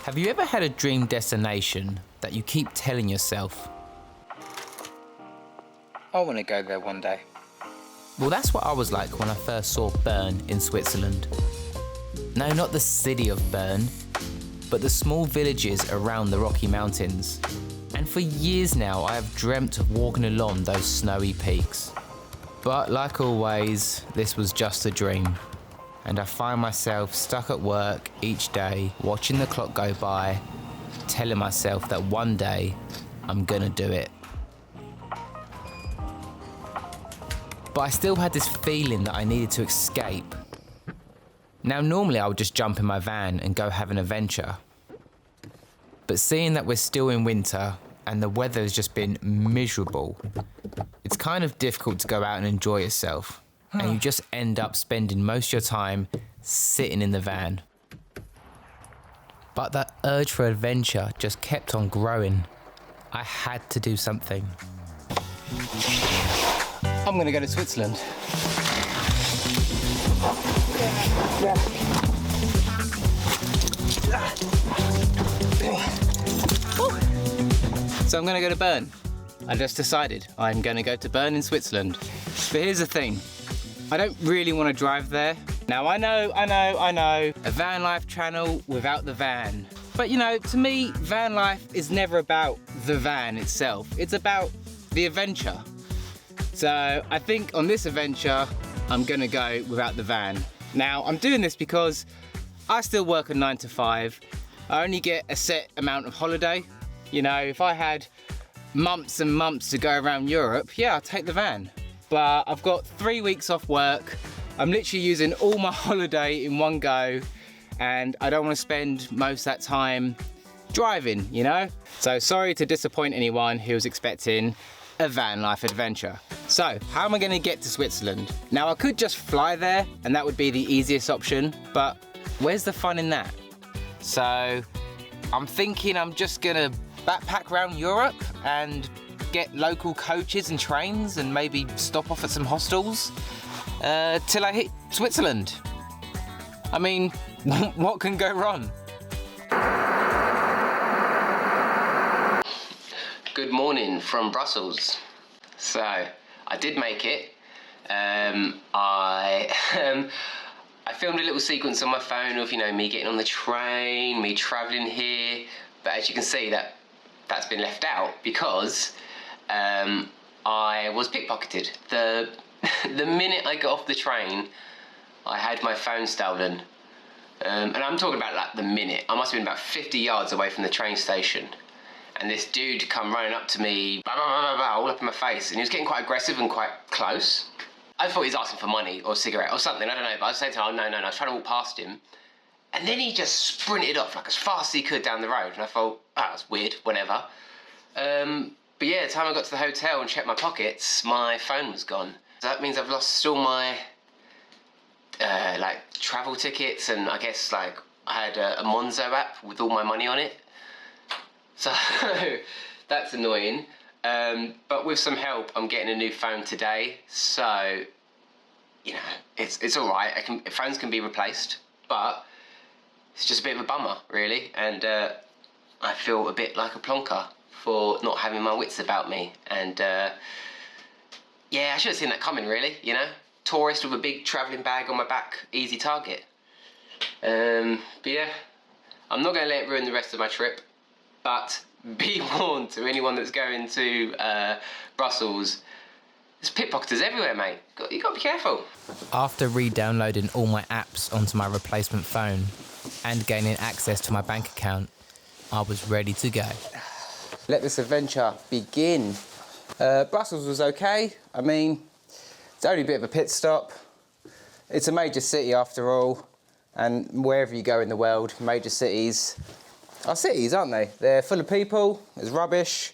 Have you ever had a dream destination that you keep telling yourself, I want to go there one day? Well, that's what I was like when I first saw Bern in Switzerland. No, not the city of Bern, but the small villages around the Rocky Mountains. And for years now, I have dreamt of walking along those snowy peaks. But like always, this was just a dream. And I find myself stuck at work each day, watching the clock go by, telling myself that one day I'm gonna do it. But I still had this feeling that I needed to escape. Now, normally I would just jump in my van and go have an adventure. But seeing that we're still in winter and the weather has just been miserable, it's kind of difficult to go out and enjoy yourself. And you just end up spending most of your time sitting in the van. But that urge for adventure just kept on growing. I had to do something. I'm gonna go to Switzerland. So I'm gonna go to Bern. I just decided I'm gonna go to Bern in Switzerland. But here's the thing. I don't really want to drive there. Now I know, a van life channel without the van. But you know, to me, van life is never about the van itself. It's about the adventure. So I think on this adventure, I'm gonna go without the van. Now I'm doing this because I still work a 9 to 5. I only get a set amount of holiday. You know, if I had months and months to go around Europe, yeah, I'd take the van. But I've got 3 weeks off work. I'm literally using all my holiday in one go, and I don't want to spend most of that time driving, you know? So sorry to disappoint anyone who was expecting a van life adventure. So how am I going to get to Switzerland? Now I could just fly there and that would be the easiest option, but where's the fun in that? So I'm thinking I'm just going to backpack around Europe and get local coaches and trains and maybe stop off at some hostels till I hit Switzerland. I mean, what can go wrong? Good morning from Brussels. So, I did make it. I filmed a little sequence on my phone of, you know, me getting on the train, me travelling here, but as you can see, that's been left out because I was pickpocketed. The minute I got off the train, I had my phone stolen. And I'm talking about like the minute. I must have been about 50 yards away from the train station. And this dude come running up to me, blah, blah, blah, blah, blah, all up in my face. And he was getting quite aggressive and quite close. I thought he was asking for money or a cigarette or something, I don't know. But I was saying to him, oh, no. I was trying to walk past him. And then he just sprinted off like as fast as he could down the road. And I thought, oh, that's weird, whatever. But yeah, the time I got to the hotel and checked my pockets, my phone was gone. So that means I've lost all my like travel tickets, and I guess like I had a Monzo app with all my money on it. So that's annoying. But with some help, I'm getting a new phone today. So, you know, it's all right. Phones can be replaced, but it's just a bit of a bummer, really. And I feel a bit like a plonker for not having my wits about me. And yeah, I should have seen that coming, really, you know? Tourist with a big travelling bag on my back, easy target. But yeah, I'm not going to let it ruin the rest of my trip, but be warned to anyone that's going to Brussels, there's pickpocketers everywhere, mate. You got to be careful. After re-downloading all my apps onto my replacement phone and gaining access to my bank account, I was ready to go. Let this adventure begin. Brussels was okay. I mean, it's only a bit of a pit stop. It's a major city after all, and wherever you go in the world, major cities are cities, aren't they? They're full of people, there's rubbish,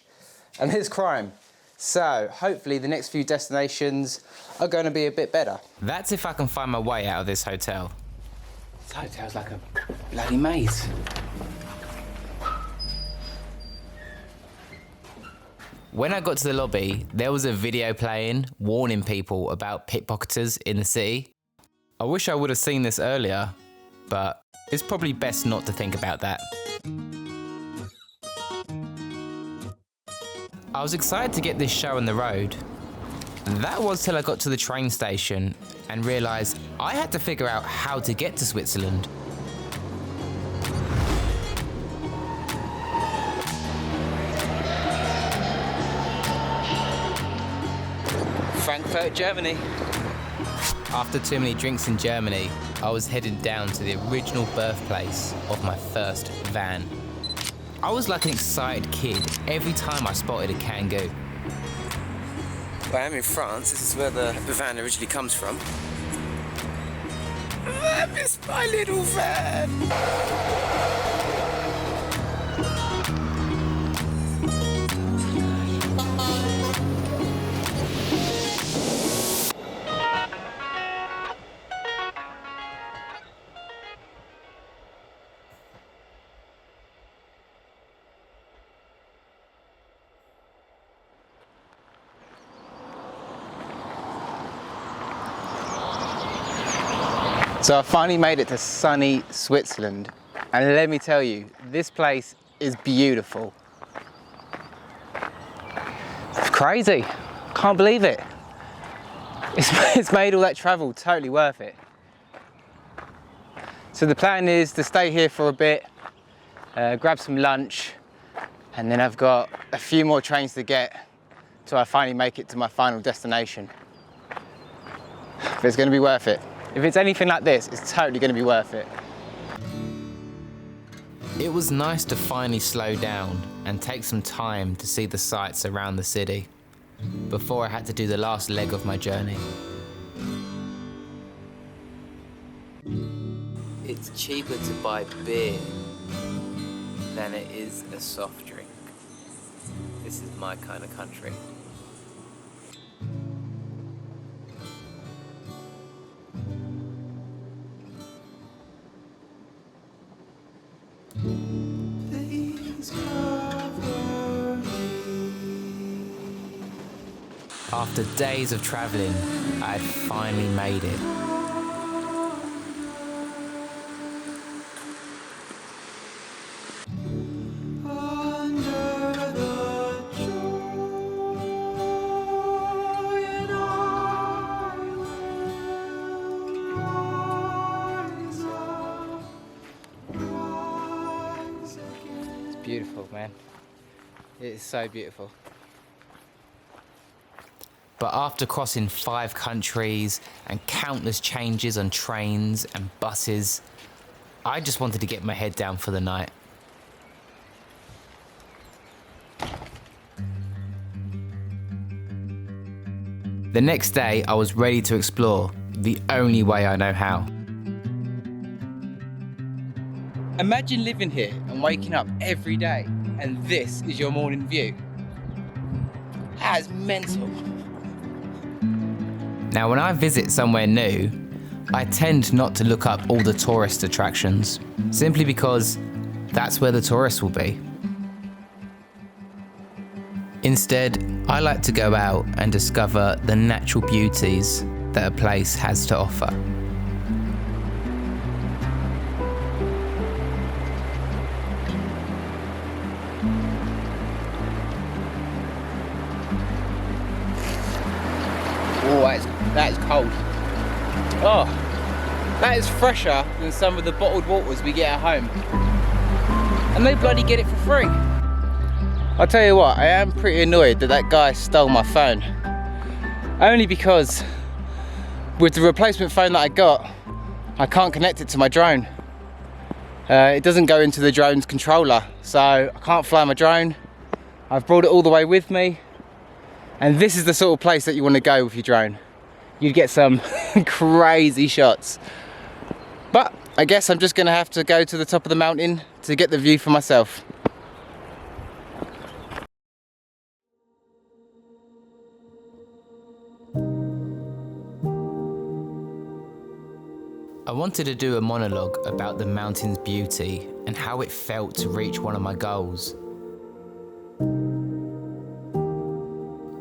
and there's crime. So hopefully the next few destinations are going to be a bit better. That's if I can find my way out of this hotel. This hotel's like a bloody maze. When I got to the lobby, there was a video playing warning people about pickpocketers in the city. I wish I would have seen this earlier, but it's probably best not to think about that. I was excited to get this show on the road. That was till I got to the train station and realised I had to figure out how to get to Switzerland. Frankfurt, Germany. After too many drinks in Germany, I was heading down to the original birthplace of my first van. I was like an excited kid every time I spotted a Kangoo. I am in France. This is where the van originally comes from. I miss my little van. So I finally made it to sunny Switzerland, and let me tell you, this place is beautiful. It's crazy, can't believe it. It's made all that travel totally worth it. So the plan is to stay here for a bit, grab some lunch, and then I've got a few more trains to get till I finally make it to my final destination. But it's going to be worth it. If it's anything like this, it's totally going to be worth it. It was nice to finally slow down and take some time to see the sights around the city before I had to do the last leg of my journey. It's cheaper to buy beer than it is a soft drink. This is my kind of country. After days of travelling, I had finally made it. It's beautiful, man. It is so beautiful. But after crossing 5 countries and countless changes on trains and buses, I just wanted to get my head down for the night. The next day, I was ready to explore the only way I know how. Imagine living here and waking up every day, and this is your morning view. That is mental. Now, when I visit somewhere new, I tend not to look up all the tourist attractions, simply because that's where the tourists will be. Instead, I like to go out and discover the natural beauties that a place has to offer. Oh, that is cold. Oh, that is fresher than some of the bottled waters we get at home. And they bloody get it for free. I'll tell you what, I am pretty annoyed that that guy stole my phone. Only because with the replacement phone that I got, I can't connect it to my drone. It doesn't go into the drone's controller, so I can't fly my drone. I've brought it all the way with me. And this is the sort of place that you want to go with your drone. You'd get some crazy shots. But I guess I'm just going to have to go to the top of the mountain to get the view for myself. I wanted to do a monologue about the mountain's beauty and how it felt to reach one of my goals.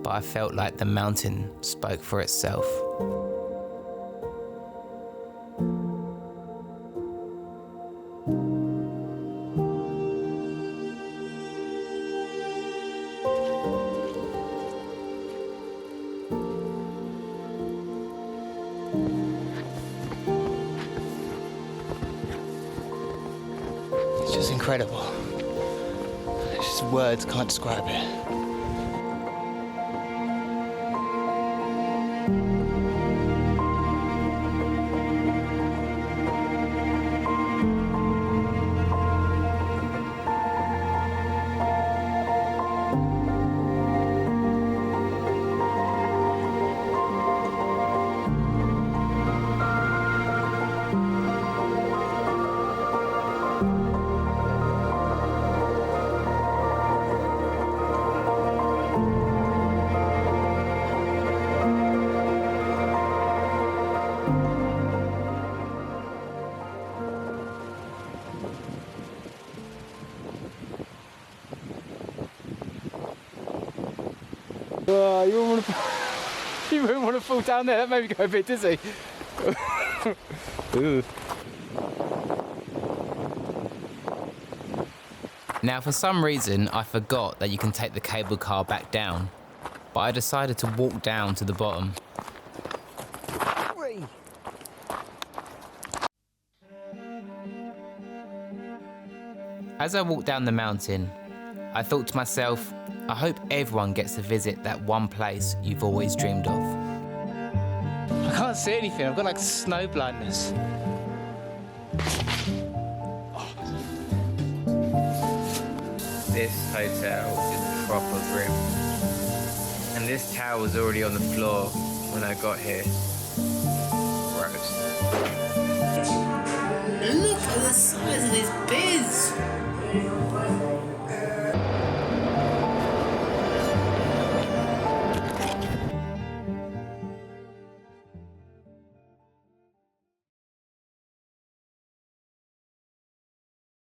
But I felt like the mountain spoke for itself. just incredible. It's just words can't describe it. Oh, you wouldn't want to fall down there. That made me go a bit dizzy. Now, for some reason, I forgot that you can take the cable car back down, but I decided to walk down to the bottom. As I walked down the mountain, I thought to myself, I hope everyone gets to visit that one place you've always dreamed of. I can't see anything, I've got like snow blindness. This hotel is proper grim. And this towel was already on the floor when I got here. Gross. Look at the size of this biz!